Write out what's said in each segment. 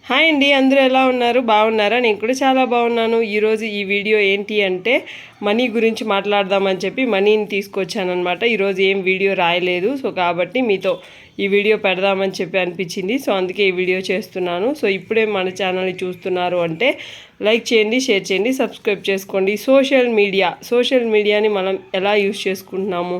Hi అండి, అందరూ ఎలా ఉన్నారు? బాగున్నారా? నేను కూడా చాలా బాగున్నాను. ఈరోజు ఈ వీడియో ఏంటి అంటే మనీ గురించి మాట్లాడదామని చెప్పి మనీని తీసుకొచ్చానమాట. ఈరోజు ఏం వీడియో రాయలేదు, సో కాబట్టి మీతో ఈ వీడియో పెడదామని చెప్పి అనిపించింది. సో అందుకే ఈ వీడియో చేస్తున్నాను. సో ఇప్పుడే మన ఛానల్ని చూస్తున్నారు అంటే లైక్ చేయండి, షేర్ చేయండి, సబ్స్క్రైబ్ చేసుకోండి. సోషల్ మీడియాని మనం ఎలా యూస్ చేసుకుంటున్నాము,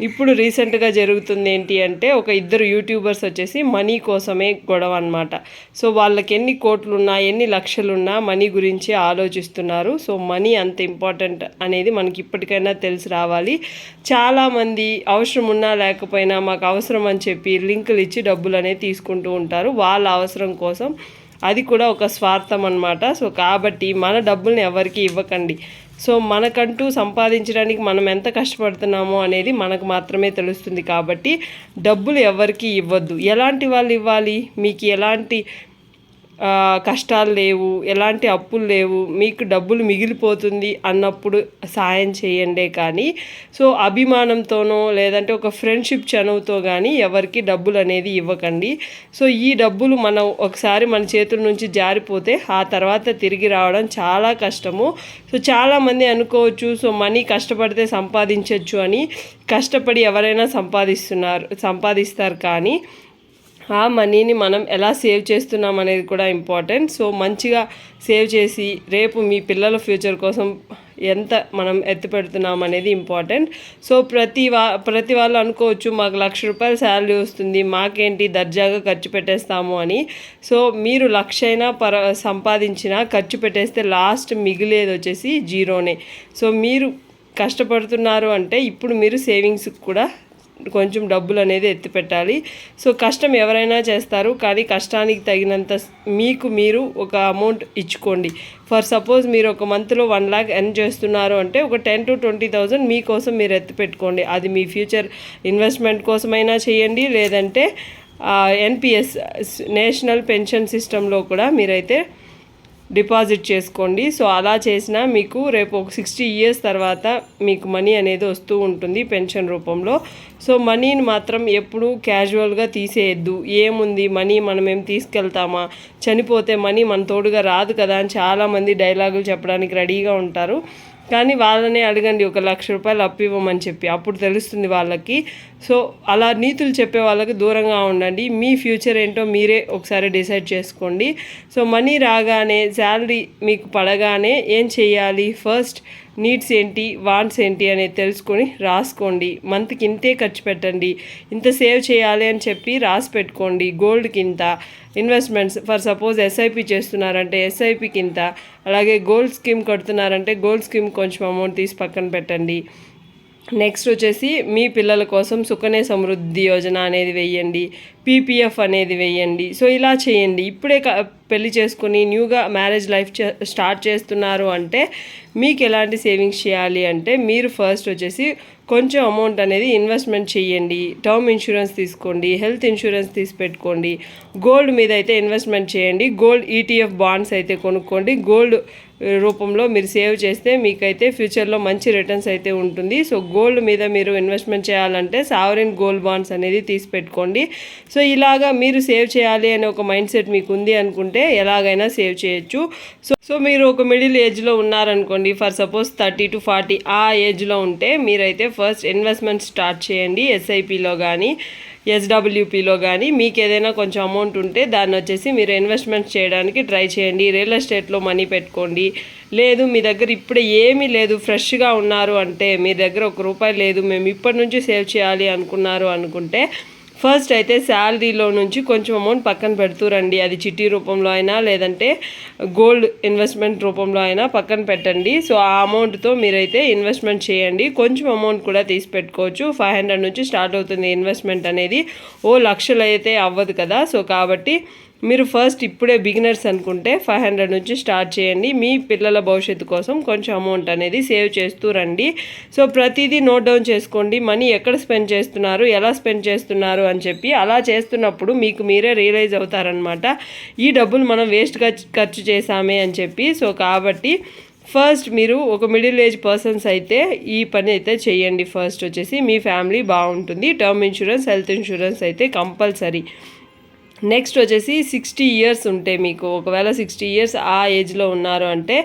ఇప్పుడు రీసెంట్గా జరుగుతుంది ఏంటి అంటే ఒక ఇద్దరు యూట్యూబర్స్ వచ్చేసి మనీ కోసమే గొడవ అనమాట. సో వాళ్ళకి ఎన్ని కోట్లున్నా ఎన్ని లక్షలున్నా మనీ గురించి ఆలోచిస్తున్నారు. సో మనీ అంత ఇంపార్టెంట్ అనేది మనకి ఇప్పటికైనా తెలిసి రావాలి. చాలామంది అవసరం ఉన్నా లేకపోయినా మాకు అవసరం అని చెప్పి లింకులు ఇచ్చి డబ్బులు అనేది తీసుకుంటూ ఉంటారు వాళ్ళ అవసరం కోసం. అది కూడా ఒక స్వార్థం అన్నమాట. సో కాబట్టి మన డబ్బుల్ని ఎవరికి ఇవ్వకండి. సో మనకంటూ సంపాదించడానికి మనం ఎంత కష్టపడుతున్నామో అనేది మనకు మాత్రమే తెలుస్తుంది. కాబట్టి డబ్బులు ఎవరికి ఇవ్వద్దు. ఎలాంటి వాళ్ళు ఇవ్వాలి? మీకు ఎలాంటి కష్టాలు లేవు, ఎలాంటి అప్పులు లేవు, మీకు డబ్బులు మిగిలిపోతుంది అన్నప్పుడు సాయం చేయండి. కానీ సో అభిమానంతోనో లేదంటే ఒక ఫ్రెండ్షిప్ చనువుతో కానీ ఎవరికి డబ్బులు అనేది ఇవ్వకండి. సో ఈ డబ్బులు మనం ఒకసారి మన చేతుల నుంచి జారిపోతే ఆ తర్వాత తిరిగి రావడం చాలా కష్టము. సో చాలామంది అనుకోవచ్చు సో మనీ కష్టపడితే సంపాదించవచ్చు అని. కష్టపడి ఎవరైనా సంపాదిస్తారు, కానీ ఆ మనీని మనం ఎలా సేవ్ చేస్తున్నాం అనేది కూడా ఇంపార్టెంట్. సో మంచిగా సేవ్ చేసి రేపు మీ పిల్లల ఫ్యూచర్ కోసం ఎంత మనం ఎత్తిపెడుతున్నాం అనేది ఇంపార్టెంట్. సో ప్రతి వాళ్ళు అనుకోవచ్చు మాకు ₹1,00,000 శాలరీ వస్తుంది, మాకేంటి దర్జాగా ఖర్చు పెట్టేస్తాము అని. సో మీరు లక్షైనా సంపాదించినా ఖర్చు పెట్టేస్తే లాస్ట్ మిగిలేది వచ్చేసి జీరోనే. సో మీరు కష్టపడుతున్నారు అంటే ఇప్పుడు మీరు సేవింగ్స్కి కూడా కొంచెం డబ్బులు అనేది ఎత్తి పెట్టాలి. సో కష్టం ఎవరైనా చేస్తారు, కానీ కష్టానికి తగినంత మీకు మీరు ఒక అమౌంట్ ఇచ్చుకోండి. ఫర్ సపోజ్ మీరు ఒక మంత్లో 1 lakh ఎర్న్ చేస్తున్నారు అంటే ఒక 10,000 to 20,000 మీకోసం మీరు ఎత్తి పెట్టుకోండి. అది మీ ఫ్యూచర్ ఇన్వెస్ట్మెంట్ కోసమైనా చేయండి, లేదంటే NPS నేషనల్ పెన్షన్ సిస్టంలో కూడా మీరైతే డిపాజిట్ చేసుకోండి. సో అలా చేసినా మీకు రేపు ఒక 60 years తర్వాత మీకు మనీ అనేది వస్తూ ఉంటుంది పెన్షన్ రూపంలో. సో మనీని మాత్రం ఎప్పుడూ క్యాజువల్గా తీసేయద్దు. ఏముంది మనీ మనం ఏం తీసుకెళ్తామా, చనిపోతే మనీ మన తోడుగా రాదు కదా అని చాలామంది డైలాగులు చెప్పడానికి రెడీగా ఉంటారు. కానీ వాళ్ళనే అడగండి ఒక ₹1,00,000 అప్పు ఇవ్వమని చెప్పి, అప్పుడు తెలుస్తుంది వాళ్ళకి. సో అలా నీతులు చెప్పే వాళ్ళకి దూరంగా ఉండండి. మీ ఫ్యూచర్ ఏంటో మీరే ఒకసారి డిసైడ్ చేసుకోండి. సో మనీ రాగానే శాలరీ మీకు పడగానే ఏం చేయాలి, ఫస్ట్ నీడ్స్ ఏంటి, వాంట్స్ ఏంటి అనేది తెలుసుకొని రాసుకోండి. మంత్కి ఇంతే ఖర్చు పెట్టండి, ఇంత సేవ్ చేయాలి అని చెప్పి రాసి పెట్టుకోండి. గోల్డ్కి ఇంత, ఇన్వెస్ట్మెంట్స్ ఫర్ సపోజ్ ఎస్ఐపి చేస్తున్నారంటే ఎస్ఐపికి ఇంత, అలాగే గోల్డ్ స్కీమ్ కడుతున్నారంటే గోల్డ్ స్కీమ్ కొంచెం అమౌంట్ తీసి పక్కన పెట్టండి. నెక్స్ట్ వచ్చేసి మీ పిల్లల కోసం సుకన్య సమృద్ధి యోజన అనేది వెయ్యండి, PPF అనేది వెయ్యండి. సో ఇలా చేయండి. ఇప్పుడే పెళ్లి చేసుకుని న్యూగా మ్యారేజ్ లైఫ్ స్టార్ట్ చేస్తున్నారు అంటే మీకు ఎలాంటి సేవింగ్స్ చేయాలి అంటే మీరు ఫస్ట్ వచ్చేసి కొంచెం అమౌంట్ అనేది ఇన్వెస్ట్మెంట్ చేయండి. టర్మ్ ఇన్సూరెన్స్ తీసుకోండి, హెల్త్ ఇన్సూరెన్స్ తీసి పెట్టుకోండి. గోల్డ్ మీద అయితే ఇన్వెస్ట్మెంట్ చేయండి. గోల్డ్ ETF బాండ్స్ అయితే కొనుక్కోండి. గోల్డ్ రూపంలో మీరు సేవ్ చేస్తే మీకైతే ఫ్యూచర్లో మంచి రిటర్న్స్ అయితే ఉంటుంది. సో గోల్డ్ మీద మీరు ఇన్వెస్ట్మెంట్ చేయాలంటే సావరిన్ గోల్డ్ బాండ్స్ అనేది తీసి పెట్టుకోండి. సో ఇలాగా మీరు సేవ్ చేయాలి అనే ఒక మైండ్ సెట్ మీకు ఉంది అనుకుంటే ఎలాగైనా సేవ్ చేయొచ్చు. సో మీరు ఒక మిడిల్ ఏజ్లో ఉన్నారనుకోండి, ఫర్ సపోజ్ 30 to 40 ఆ ఏజ్లో ఉంటే మీరైతే ఫస్ట్ ఇన్వెస్ట్మెంట్ స్టార్ట్ చేయండి. SIPలో కానీ SWPలో కానీ మీకు ఏదైనా కొంచెం అమౌంట్ ఉంటే దాన్ని వచ్చేసి మీరు ఇన్వెస్ట్మెంట్ చేయడానికి ట్రై చేయండి. రియల్ ఎస్టేట్లో మనీ పెట్టుకోండి. లేదు మీ దగ్గర ఇప్పుడే ఏమీ లేదు, ఫ్రెష్గా ఉన్నారు అంటే మీ దగ్గర ₹1 లేదు, మేము ఇప్పటి నుంచి సేవ్ చేయాలి అనుకుంటే ఫస్ట్ అయితే శాలరీలో నుంచి కొంచెం అమౌంట్ పక్కన పెడుతురండి. అది చిట్టి రూపంలో అయినా లేదంటే గోల్డ్ ఇన్వెస్ట్మెంట్ రూపంలో అయినా పక్కన పెట్టండి. సో ఆ అమౌంట్తో మీరైతే ఇన్వెస్ట్మెంట్ చేయండి. కొంచెం అమౌంట్ కూడా తీసి పెట్టుకోవచ్చు. 500 నుంచి స్టార్ట్ అవుతుంది ఇన్వెస్ట్మెంట్ అనేది. లక్షలు అయితే అవ్వదు కదా. సో కాబట్టి మీరు ఫస్ట్ ఇప్పుడే బిగినర్స్ అనుకుంటే 500 నుంచి స్టార్ట్ చేయండి. మీ పిల్లల భవిష్యత్తు కోసం కొంచెం అమౌంట్ అనేది సేవ్ చేస్తూ రండి. సో ప్రతిదీ నోట్ డౌన్ చేసుకోండి. మనీ ఎక్కడ స్పెండ్ చేస్తున్నారు, ఎలా స్పెండ్ చేస్తున్నారు అని చెప్పి. అలా చేస్తున్నప్పుడు మీకు మీరే రియలైజ్ అవుతారనమాట, ఈ డబ్బులు మనం వేస్ట్గా ఖర్చు చేసామే అని చెప్పి. సో కాబట్టి ఫస్ట్ మీరు ఒక మిడిల్ ఏజ్ పర్సన్స్ అయితే ఈ పని అయితే చేయండి. ఫస్ట్ వచ్చేసి మీ ఫ్యామిలీ బాగుంటుంది. టర్మ్ ఇన్సూరెన్స్, హెల్త్ ఇన్సూరెన్స్ అయితే కంపల్సరీ. నెక్స్ట్ వచ్చేసి 60 ఇయర్స్ ఉంటే మీకు ఒకవేళ 60 ఇయర్స్ ఆ ఏజ్లో ఉన్నారు అంటే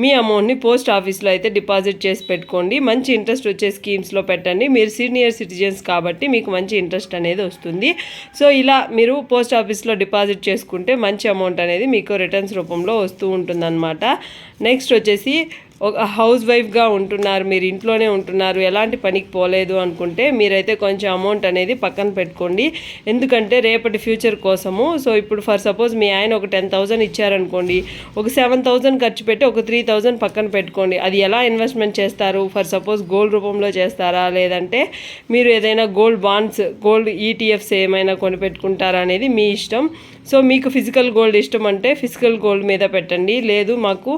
మీ అమౌంట్ని పోస్ట్ ఆఫీస్లో అయితే డిపాజిట్ చేసి పెట్టుకోండి. మంచి ఇంట్రెస్ట్ వచ్చే స్కీమ్స్లో పెట్టండి. మీరు సీనియర్ సిటిజన్స్ కాబట్టి మీకు మంచి ఇంట్రెస్ట్ అనేది వస్తుంది. సో ఇలా మీరు పోస్ట్ ఆఫీస్లో డిపాజిట్ చేసుకుంటే మంచి అమౌంట్ అనేది మీకు రిటర్న్స్ రూపంలో వస్తూ ఉంటుందన్నమాట. నెక్స్ట్ వచ్చేసి ఒక హౌస్ వైఫ్గా ఉంటున్నారు, మీరు ఇంట్లోనే ఉంటున్నారు, ఎలాంటి పనికి పోలేదు అనుకుంటే మీరైతే కొంచెం అమౌంట్ అనేది పక్కన పెట్టుకోండి. ఎందుకంటే రేపటి ఫ్యూచర్ కోసము. సో ఇప్పుడు ఫర్ సపోజ్ మీ ఆయన ఒక 10,000 ఇచ్చారనుకోండి, ఒక 7,000 ఖర్చు పెట్టి ఒక 3,000 పక్కన పెట్టుకోండి. అది ఎలా ఇన్వెస్ట్మెంట్ చేస్తారు? ఫర్ సపోజ్ గోల్డ్ రూపంలో చేస్తారా, లేదంటే మీరు ఏదైనా గోల్డ్ బాండ్స్, గోల్డ్ ఈటీఎఫ్స్ ఏమైనా కొనిపెట్టుకుంటారా అనేది మీ ఇష్టం. సో మీకు ఫిజికల్ గోల్డ్ ఇష్టం అంటే ఫిజికల్ గోల్డ్ మీద పెట్టండి. లేదు మాకు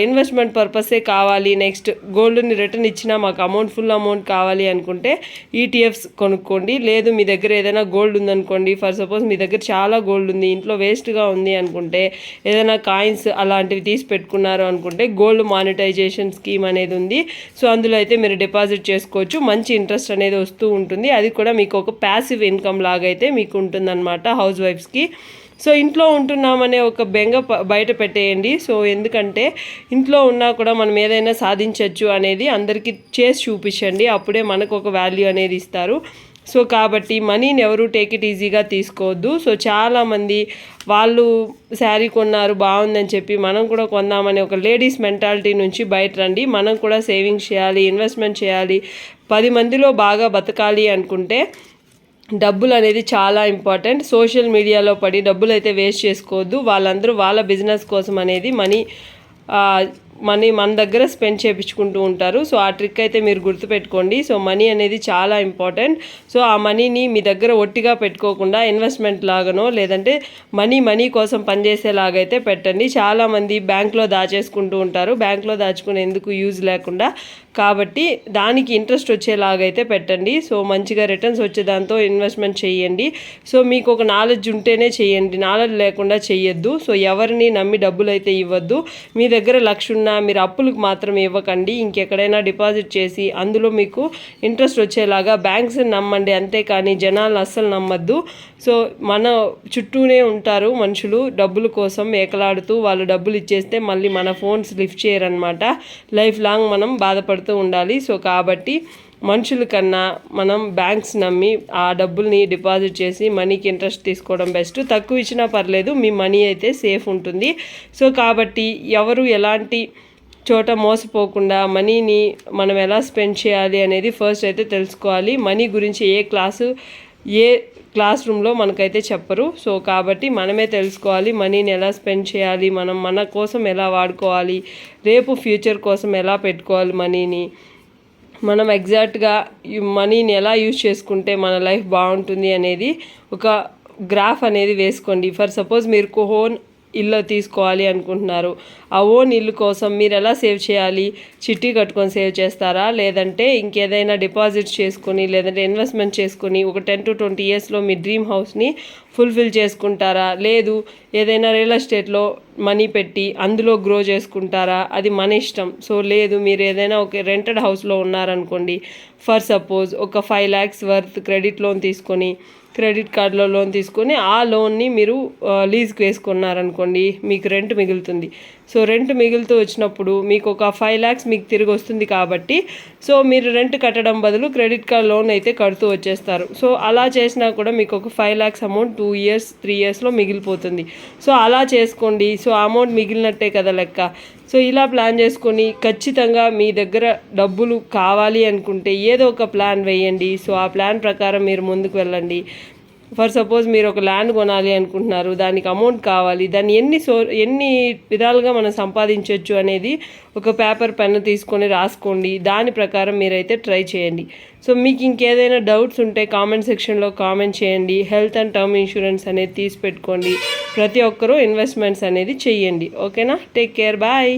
ఇన్వెస్ట్మెంట్ పర్పసే కావాలి, నెక్స్ట్ గోల్డ్ని రిటర్న్ ఇచ్చినా మాకు అమౌంట్ ఫుల్ అమౌంట్ కావాలి అనుకుంటే ఈటీఎఫ్స్ కొనుక్కోండి. లేదు మీ దగ్గర ఏదైనా గోల్డ్ ఉందనుకోండి, ఫర్ సపోజ్ మీ దగ్గర చాలా గోల్డ్ ఉంది, ఇంట్లో వేస్ట్గా ఉంది అనుకుంటే ఏదైనా కాయిన్స్ అలాంటివి తీసి పెట్టుకున్నారు అనుకుంటే గోల్డ్ మానిటైజేషన్ స్కీమ్ అనేది ఉంది. సో అందులో అయితే మీరు డిపాజిట్ చేసుకోవచ్చు. మంచి ఇంట్రెస్ట్ అనేది వస్తూ ఉంటుంది. అది కూడా మీకు ఒక ప్యాసివ్ ఇన్కమ్ లాగా అయితే మీకు ఉంటుందన్నమాట హౌస్ వైఫ్స్కి. సో ఇంట్లో ఉంటున్నామనే ఒక బెంగ బయట పెట్టేయండి. సో ఎందుకంటే ఇంట్లో ఉన్నా కూడా మనం ఏదైనా సాధించవచ్చు అనేది అందరికీ చేసి చూపించండి. అప్పుడే మనకు ఒక వాల్యూ అనేది ఇస్తారు. సో కాబట్టి మనీని ఎవరు టేక్ ఇట్ ఈజీగా తీసుకోవద్దు. సో చాలామంది వాళ్ళు శారీ కొన్నారు బాగుందని చెప్పి మనం కూడా కొందామని ఒక లేడీస్ మెంటాలిటీ నుంచి బయట రండి. మనం కూడా సేవింగ్స్ చేయాలి, ఇన్వెస్ట్మెంట్ చేయాలి, 10 మందిలో బాగా బతకాలి అనుకుంటే డబ్బులు అనేది చాలా ఇంపార్టెంట్. సోషల్ మీడియాలో పడి డబ్బులు అయితే వేస్ట్ చేసుకోవద్దు. వాళ్ళందరూ వాళ్ళ బిజినెస్ కోసం అనేది మనీ మన దగ్గర స్పెండ్ చేయించుకుంటూ ఉంటారు. సో ఆ ట్రిక్ అయితే మీరు గుర్తుపెట్టుకోండి. సో మనీ అనేది చాలా ఇంపార్టెంట్. సో ఆ మనీని మీ దగ్గర ఒట్టిగా పెట్టుకోకుండా ఇన్వెస్ట్మెంట్ లాగానో లేదంటే మనీ కోసం పనిచేసేలాగైతే పెట్టండి. చాలామంది బ్యాంక్లో దాచేసుకుంటూ ఉంటారు. బ్యాంక్లో దాచుకునేందుకు యూజ్ లేకుండా, కాబట్టి దానికి ఇంట్రెస్ట్ వచ్చేలాగైతే పెట్టండి. సో మంచిగా రిటర్న్స్ వచ్చే దాంతో ఇన్వెస్ట్మెంట్ చేయండి. సో మీకు ఒక నాలెడ్జ్ ఉంటేనే చేయండి, నాలెడ్జ్ లేకుండా చేయొద్దు. సో ఎవరిని నమ్మి డబ్బులు అయితే ఇవ్వద్దు. మీ దగ్గర 1,00,000 ఉన్నా మీరు అప్పులకు మాత్రం ఇవ్వకండి. ఇంకెక్కడైనా డిపాజిట్ చేసి అందులో మీకు ఇంట్రెస్ట్ వచ్చేలాగా బ్యాంక్స్ని నమ్మండి, అంతేకాని జనాలను అస్సలు నమ్మద్దు. సో మన చుట్టూనే ఉంటారు మనుషులు డబ్బుల కోసం ఏకలాడుతూ, వాళ్ళు డబ్బులు ఇచ్చేస్తే మళ్ళీ మన ఫోన్స్ లిఫ్ట్ చేయరనమాట. లైఫ్ లాంగ్ మనం బాధపడుతూ ఉండాలి. సో కాబట్టి మనుషుల కన్నా మనం బ్యాంక్స్ నమ్మి ఆ డబ్బుల్ని డిపాజిట్ చేసి మనీకి ఇంట్రెస్ట్ తీసుకోవడం బెస్ట్. తక్కువ ఇచ్చినా పర్లేదు, మీ మనీ అయితే సేఫ్ ఉంటుంది. సో కాబట్టి ఎవరు ఎలాంటి చోట మోసపోకుండా మనీని మనం ఎలా స్పెండ్ చేయాలి అనేది ఫస్ట్ అయితే తెలుసుకోవాలి. మనీ గురించి ఏ క్లాస్ రూమ్లో మనకైతే చెప్పరు. సో కాబట్టి మనమే తెలుసుకోవాలి మనీని ఎలా స్పెండ్ చేయాలి, మనం మన కోసం ఎలా వాడుకోవాలి, రేపు ఫ్యూచర్ కోసం ఎలా పెట్టుకోవాలి మనీని, మనం ఎగ్జాక్ట్గా మనీని ఎలా యూజ్ చేసుకుంటే మన లైఫ్ బాగుంటుంది అనేది ఒక గ్రాఫ్ అనేది వేసుకోండి. ఫర్ సపోజ్ మీరు ఓన్ ఇల్లు తీసుకోవాలి అనుకుంటున్నారు. ఆ ఓన్ ఇల్లు కోసం మీరు ఎలా సేవ్ చేయాలి? చిట్టి కట్టుకొని సేవ్ చేస్తారా, లేదంటే ఇంకేదైనా డిపాజిట్స్ చేసుకొని లేదంటే ఇన్వెస్ట్మెంట్ చేసుకొని ఒక 10 to 20 ఇయర్స్లో మీ డ్రీమ్ హౌస్ని ఫుల్ఫిల్ చేసుకుంటారా, లేదు ఏదైనా రియల్ ఎస్టేట్లో మనీ పెట్టి అందులో గ్రో చేసుకుంటారా, అది మన ఇష్టం. సో లేదు మీరు ఏదైనా ఒక రెంటెడ్ హౌస్లో ఉన్నారనుకోండి, ఫర్ సపోజ్ ఒక 5 lakhs వర్త్ క్రెడిట్ లోన్ తీసుకొని క్రెడిట్ కార్డులో లోన్ తీసుకొని ఆ లోన్ని మీరు లీజ్కి వేసుకున్నారనుకోండి, మీకు రెంట్ మిగులుతుంది. సో రెంట్ మిగులుతూ వచ్చినప్పుడు మీకు ఒక 5 lakhs మీకు తిరిగి వస్తుంది. కాబట్టి సో మీరు రెంట్ కట్టడం బదులు క్రెడిట్ కార్డ్ లోన్ అయితే కడుతూ వచ్చేస్తారు. సో అలా చేసినా కూడా మీకు ఒక 5 lakhs అమౌంట్ 2 years 3 yearsలో మిగిలిపోతుంది. సో అలా చేసుకోండి. సో అమౌంట్ మిగిలినట్టే కదా లెక్క. సో ఇలా ప్లాన్ చేసుకొని ఖచ్చితంగా మీ దగ్గర డబ్బులు కావాలి అనుకుంటే ఏదో ఒక ప్లాన్ వేయండి. సో ఆ ప్లాన్ ప్రకారం మీరు ముందుకు వెళ్ళండి. ఫర్ సపోజ్ మీరు ఒక ల్యాండ్ కొనాలి అనుకుంటున్నారు, దానికి అమౌంట్ కావాలి, దాన్ని ఎన్ని విధాలుగా మనం సంపాదించవచ్చు అనేది ఒక పేపర్ పెన్ను తీసుకొని రాసుకోండి. దాని ప్రకారం మీరైతే ట్రై చేయండి. సో మీకు ఇంకేదైనా డౌట్స్ ఉంటే కామెంట్ సెక్షన్లో కామెంట్ చేయండి. హెల్త్ అండ్ టర్మ్ ఇన్సూరెన్స్ అనేది తీసి పెట్టుకోండి. ప్రతి ఒక్కరూ ఇన్వెస్ట్మెంట్స్ అనేది చెయ్యండి. ఓకేనా? Take care, bye.